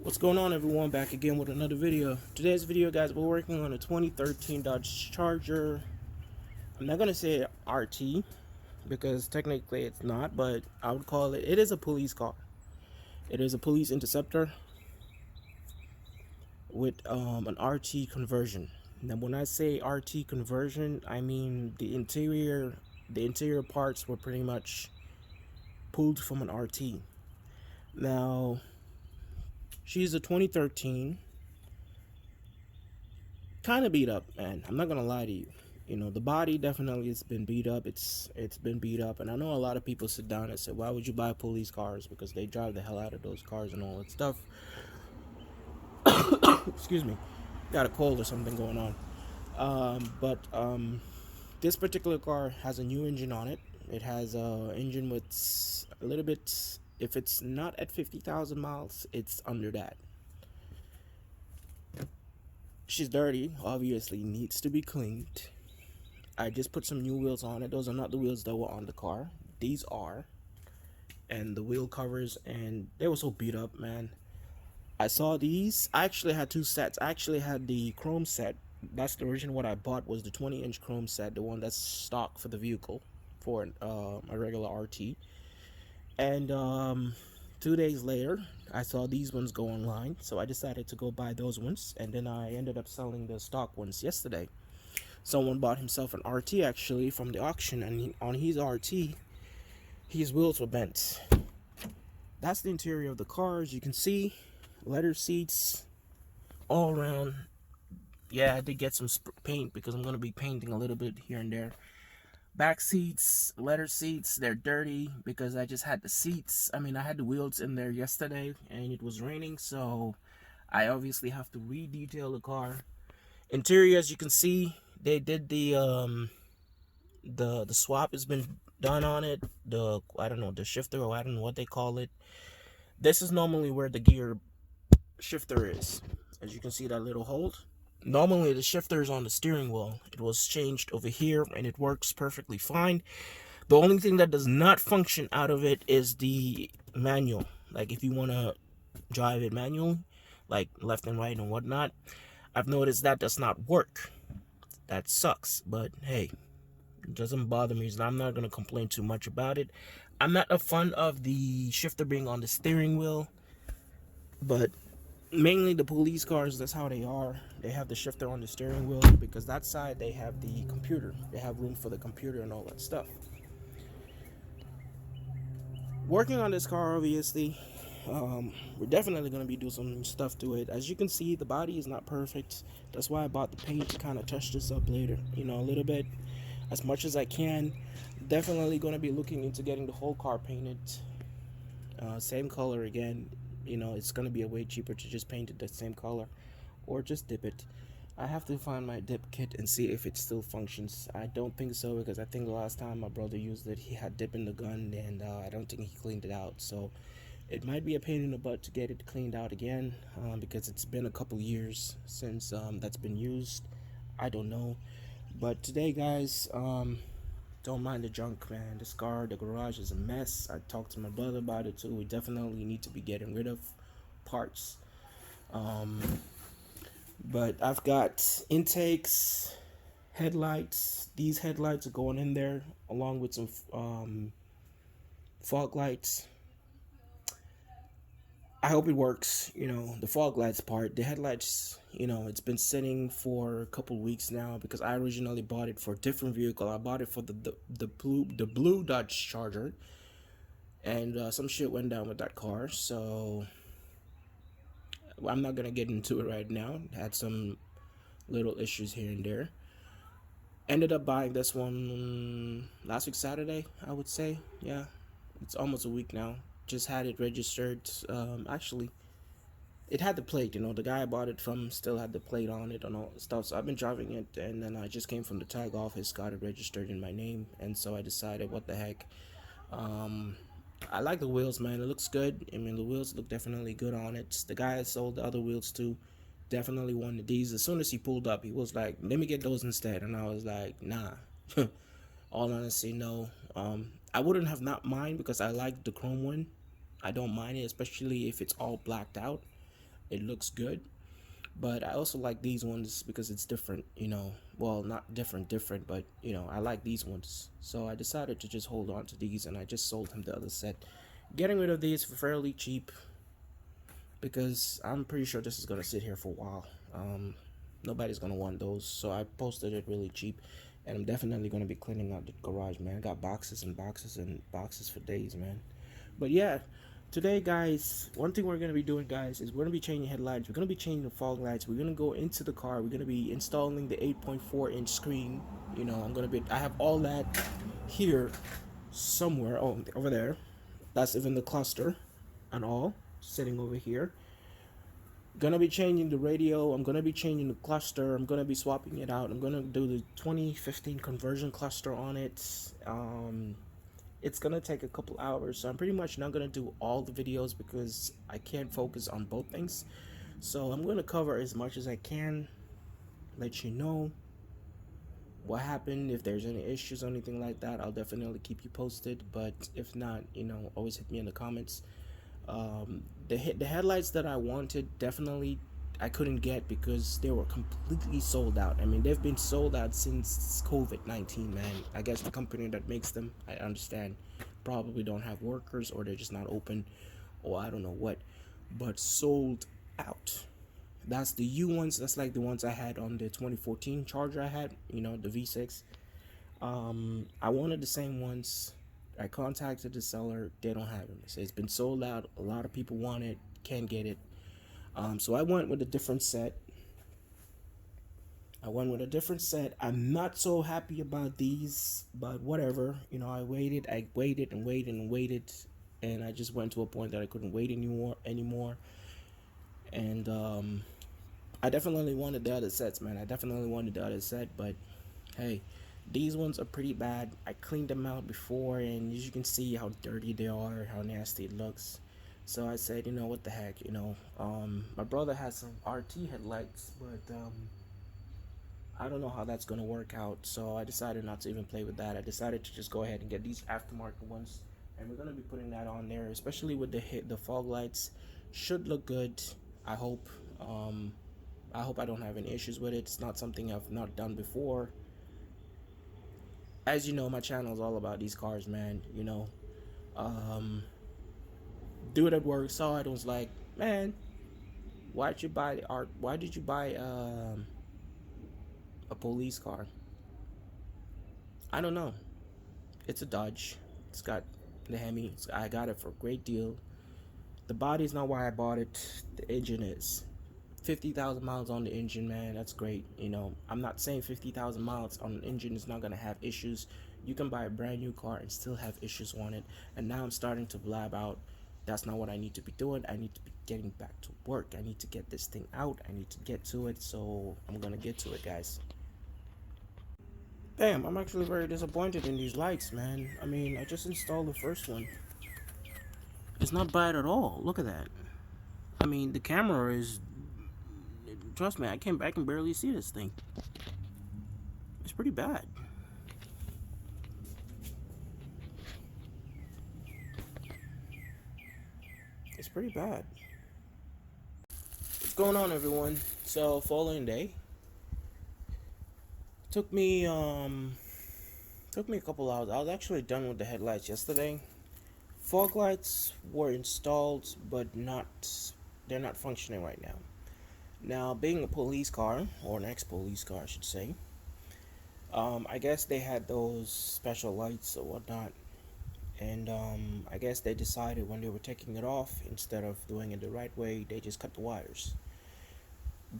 What's going on, everyone? Back again with another video. Today's video, guys, we're working on a 2013 Dodge Charger. I'm not gonna say RT because technically it's not, but I would call it is a police car. It is a police interceptor with an RT conversion. Now when I say RT conversion, I mean the interior parts were pretty much pulled from an RT. Now she's a 2013, kind of beat up, man. I'm not gonna lie to you. You know, the body definitely has been beat up. It's been beat up, and I know a lot of people sit down and say, "Why would you buy police cars?" Because they drive the hell out of those cars and all that stuff. Excuse me, got a cold or something going on. But this particular car has a new engine on it. It has a engine with a little bit. If it's not at 50,000 miles, it's under that. She's dirty. Obviously, needs to be cleaned. I just put some new wheels on it. Those are not the wheels that were on the car. These are. And the wheel covers, and they were so beat up, man. I saw these. I actually had two sets. I actually had the chrome set. That's the original what I bought, was the 20-inch chrome set, the one that's stock for the vehicle, for a regular RT. And 2 days later, I saw these ones go online, so I decided to go buy those ones, and then I ended up selling the stock ones yesterday. Someone bought himself an RT actually from the auction, and on his RT, his wheels were bent. That's the interior of the car. As you can see, leather seats all around. Yeah, I did get some paint because I'm going to be painting a little bit here and there. Back seats, leather seats, they're dirty because I just had the seats. I mean, I had the wheels in there yesterday and it was raining, so I obviously have to re-detail the car. Interior, as you can see, they did the swap has been done on it. I don't know, the shifter, or I don't know what they call it. This is normally where the gear shifter is. As you can see, that little hole. Normally the shifter is on the steering wheel. It was changed over here and it works perfectly fine. The only thing that does not function out of it is the manual. Like if you want to drive it manually, like left and right and whatnot, I've noticed that does not work. That sucks, but hey, it doesn't bother me. I'm not going to complain too much about it. I'm not a fan of the shifter being on the steering wheel, but mainly the police cars, that's how they are. They have the shifter on the steering wheel because that side they have the computer. They have room for the computer and all that stuff. Working on this car, obviously, we're definitely going to be doing some stuff to it. As you can see, the body is not perfect. That's why I bought the paint to kind of touch this up later, you know, a little bit, as much as I can. Definitely going to be looking into getting the whole car painted same color again. You know, it's going to be a way cheaper to just paint it the same color or just dip it. I have to find my dip kit and see if it still functions. I don't think so, because I think the last time my brother used it, he had dip in the gun, and I don't think he cleaned it out. So it might be a pain in the butt to get it cleaned out again, because it's been a couple years since that's been used. I don't know. But today, guys, don't mind the junk, man. The garage is a mess. I talked to my brother about it too. We definitely need to be getting rid of parts. Um, but I've got intakes, headlights. These headlights are going in there along with some fog lights. I hope it works. You know, the fog lights part. The headlights, you know, it's been sitting for a couple weeks now because I originally bought it for a different vehicle. I bought it for the blue Dodge Charger, and some shit went down with that car. So I'm not gonna get into it right now. Had some little issues here and there. Ended up buying this one last week Saturday, I would say. Yeah, it's almost a week now. Just had it registered. Actually, it had the plate. You know, the guy I bought it from still had the plate on it and all that stuff. So I've been driving it, and then I just came from the tag office, got it registered in my name, and so I decided, what the heck. Um, I like the wheels, man. It looks good. I mean, the wheels look definitely good on it. The guy I sold the other wheels to definitely wanted these. As soon as he pulled up, he was like, "Let me get those instead," and I was like, "Nah." All honesty, no. I wouldn't have not mind because I like the chrome one. I don't mind it, especially if it's all blacked out. It looks good. But I also like these ones because it's different, you know. Well, not different, but you know, I like these ones. So I decided to just hold on to these, and I just sold him the other set, getting rid of these for fairly cheap because I'm pretty sure this is gonna sit here for a while. Nobody's gonna want those, so I posted it really cheap, and I'm definitely gonna be cleaning out the garage, man. I got boxes and boxes and boxes for days, man. But yeah, today, guys, one thing we're gonna be doing, guys, is we're gonna be changing headlights. We're gonna be changing the fog lights. We're gonna go into the car. We're gonna be installing the 8.4-inch screen. You know, I have all that here somewhere. Oh, over there. That's even the cluster and all sitting over here. Gonna be changing the radio. I'm gonna be changing the cluster. I'm gonna be swapping it out. I'm gonna do the 2015 conversion cluster on it. It's gonna take a couple hours, so I'm pretty much not gonna do all the videos because I can't focus on both things. So I'm gonna cover as much as I can, let you know what happened. If there's any issues or anything like that, I'll definitely keep you posted. But if not, you know, always hit me in the comments. The headlights that I wanted, definitely I couldn't get because they were completely sold out. I mean, they've been sold out since COVID-19, man. I guess the company that makes them, I understand, probably don't have workers, or they're just not open, or I don't know what, but sold out. That's the U ones. That's like the ones I had on the 2014 Charger I had, you know, the V6. I wanted the same ones. I contacted the seller. They don't have them. It's been sold out. A lot of people want it. Can't get it. So I went with a different set. I'm not so happy about these, but whatever. You know, I waited and waited, and I just went to a point that I couldn't wait anymore. And I definitely wanted the other sets, man. I definitely wanted the other set, but hey, these ones are pretty bad. I cleaned them out before, and as you can see how dirty they are, how nasty it looks. So I said, you know, what the heck, you know. My brother has some RT headlights, but I don't know how that's gonna work out. So I decided not to even play with that. I decided to just go ahead and get these aftermarket ones, and we're gonna be putting that on there, especially with the fog lights. Should look good. I hope. I hope I don't have any issues with it. It's not something I've not done before. As you know, my channel is all about these cars, man. You know, dude at work saw it and was like, "Man, Why did you buy a police car?" I don't know. It's a Dodge. It's got the Hemi. I got it for a great deal. The body's not why I bought it. The engine is. 50,000 miles on the engine, man. That's great. You know, I'm not saying 50,000 miles on an engine is not gonna have issues. You can buy a brand new car and still have issues on it. And now I'm starting to blab out. That's not what I need to be doing. I need to be getting back to work. I need to get this thing out. I need to get to it. So I'm gonna get to it, guys. Damn, I'm actually very disappointed in these lights, man. I mean, I just installed the first one. It's not bad at all. Look at that. I mean, the camera is. Trust me, I can barely see this thing. It's pretty bad. It's pretty bad. What's going on, everyone? So, following day. Took me a couple hours. I was actually done with the headlights yesterday. Fog lights were installed, but they're not functioning right now. Now, being a police car, or an ex-police car, I should say, I guess they had those special lights or whatnot, and I guess they decided when they were taking it off, instead of doing it the right way, they just cut the wires.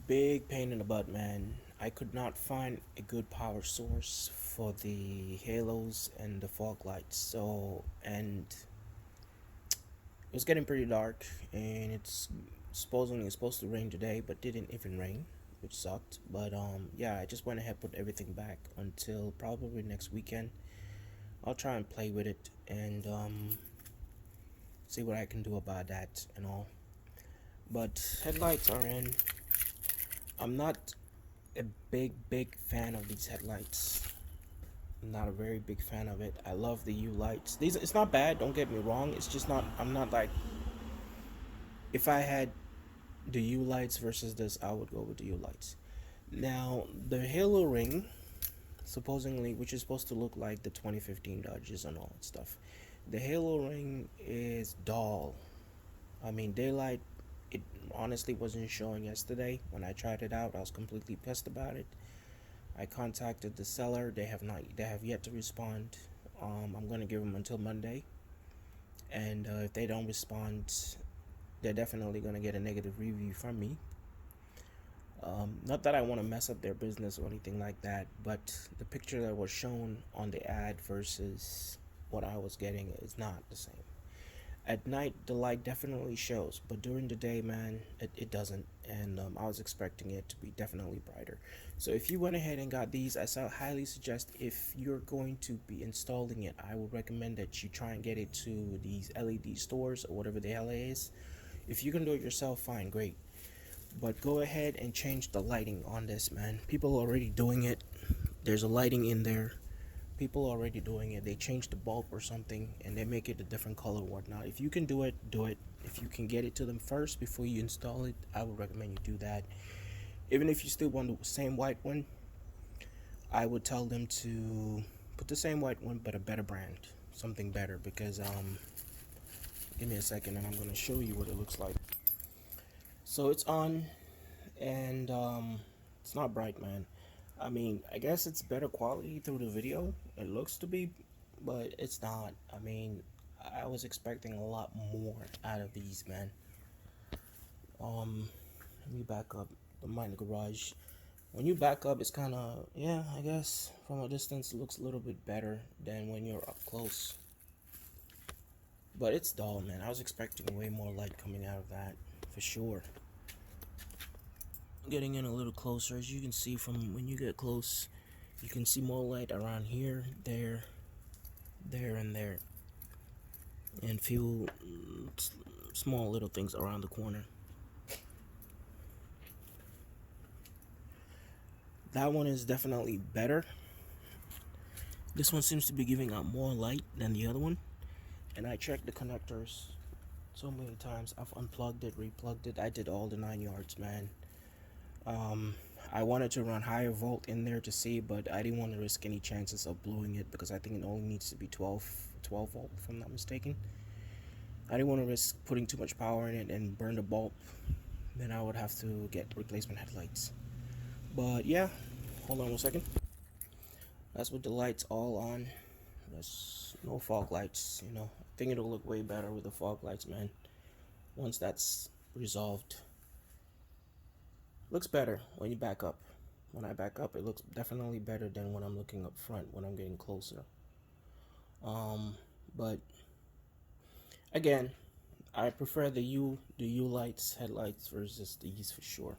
Big pain in the butt, man. I could not find a good power source for the halos and the fog lights, and it was getting pretty dark, and it's supposed to rain today, but didn't even rain, which sucked. But yeah, I just went ahead and put everything back until probably next weekend. I'll try and play with it and see what I can do about that and all. But headlights are in. I'm not a big fan of these headlights. I'm not a very big fan of it. I love the U lights. It's not bad, don't get me wrong. It's just not. I'm not like, if I had the U lights versus this, I would go with the U lights. Now the halo ring, supposedly, which is supposed to look like the 2015 Dodges and all that stuff, the halo ring is dull. I mean, daylight, it honestly wasn't showing yesterday when I tried it out. I was completely pissed about it. I contacted the seller. They have yet to respond. I'm gonna give them until Monday, and if they don't respond, they're definitely gonna get a negative review from me. Not that I want to mess up their business or anything like that, but the picture that was shown on the ad versus what I was getting is not the same. At night, the light definitely shows, but during the day, man, it doesn't. And I was expecting it to be definitely brighter. So if you went ahead and got these, highly suggest, if you're going to be installing it, I would recommend that you try and get it to these LED stores or whatever the hell it is. If you can do it yourself, fine, great. But go ahead and change the lighting on this, man. People are already doing it. There's a lighting in there. People are already doing it. They change the bulb or something and they make it a different color or whatnot. If you can do it, do it. If you can get it to them first before you install it, I would recommend you do that. Even if you still want the same white one, I would tell them to put the same white one but a better brand, something better, because give me a second and I'm going to show you what it looks like. So it's on, and it's not bright, man. I mean, I guess it's better quality through the video, it looks to be, but it's not. I mean, I was expecting a lot more out of these, man. Let me back up. The mine garage. When you back up, it's kind of, yeah, I guess from a distance it looks a little bit better than when you're up close. But it's dull, man. I was expecting way more light coming out of that, for sure. Getting in a little closer, as you can see from when you get close, you can see more light around here, there, and there, and few small little things around the corner. That one is definitely better. This one seems to be giving out more light than the other one, and I checked the connectors so many times. I've unplugged it, replugged it. I did all the 9 yards, man. I wanted to run higher volt in there to see, but I didn't want to risk any chances of blowing it because I think it only needs to be 12 volt, if I'm not mistaken. I didn't want to risk putting too much power in it and burn the bulb. Then I would have to get replacement headlights. But yeah, hold on 1 second. That's with the lights all on. There's no fog lights, you know. I think it'll look way better with the fog lights, man. Once that's resolved. Looks better when you back up. When I back up, it looks definitely better than when I'm looking up front, when I'm getting closer. But again, I prefer the U lights headlights versus these for sure.